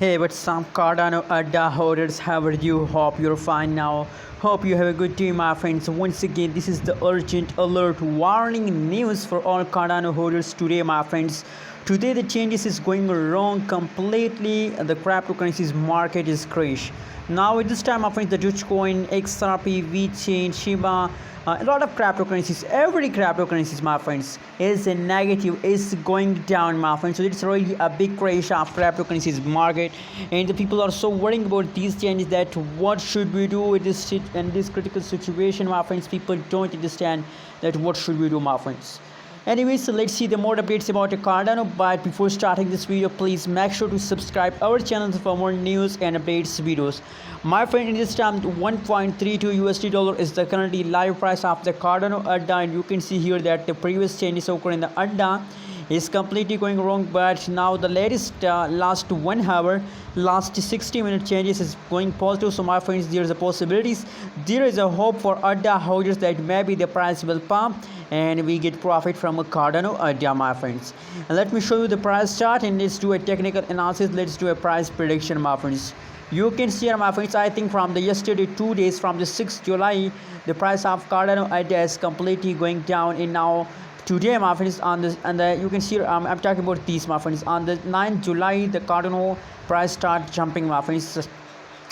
Hey, what's up, Cardano Ada holders? How are you? Hope you're fine now. Hope you have a good day, my friends. Once again, this is the urgent alert warning news for all Cardano holders today, my friends. Today, the changes is going wrong completely. The cryptocurrencies market is crash. Now, at this time, my friends, the Dogecoin, XRP, VeChain, Shiba, a lot of cryptocurrencies, every cryptocurrencies, my friends, is a negative, is going down, my friends. So it's really a big crash of cryptocurrencies market, and the people are so worrying about these changes that what should we do with this in this critical situation, my friends. People don't understand that what should we do, my friends. Anyways, so let's see the more updates about Cardano. But before starting this video, please make sure to subscribe our channel for more news and updates videos. My friend, in this time, 1.32 USD dollar is the currently live price of the Cardano Ada, and you can see here that the previous changes occurred in the Ada is completely going wrong, but now the latest last 1 hour, last 60-minute changes is going positive. So my friends, there is a possibilities, there is a hope for Ada holders that maybe the price will pump and we get profit from a Cardano Ada, my friends. And let me show you the price chart, and let's do a technical analysis. Let's do a price prediction, my friends. You can see here, my friends, I think from the yesterday 2 days, from the 6th July, the price of Cardano Ada is completely going down, and now today, my friends, on this, and you can see I'm talking about these, my friends. On the 9th July, the Cardano price start jumping, my friends.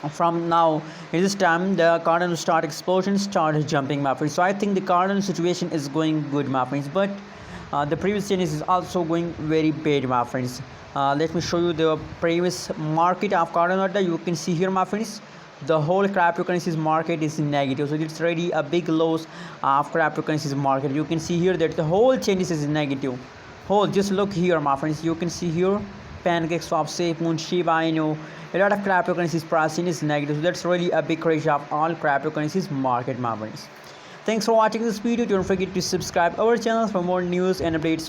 From now, in this time, the Cardano start explosion, start jumping, my friends. So I think the Cardano situation is going good, my friends, but the previous changes is also going very bad, my friends. Let me show you the previous market of Cardano Ada. You can see here, my friends, the whole cryptocurrencies market is negative, so it's really a big loss of cryptocurrencies market. You can see here that the whole changes is negative. Just look here, my friends. You can see here pancake swap, SafeMoon, Shiba Inu, a lot of cryptocurrencies pricing is negative. So that's really a big crash of all cryptocurrencies market, my friends. Thanks for watching this video. Don't forget to subscribe our channel for more news and updates.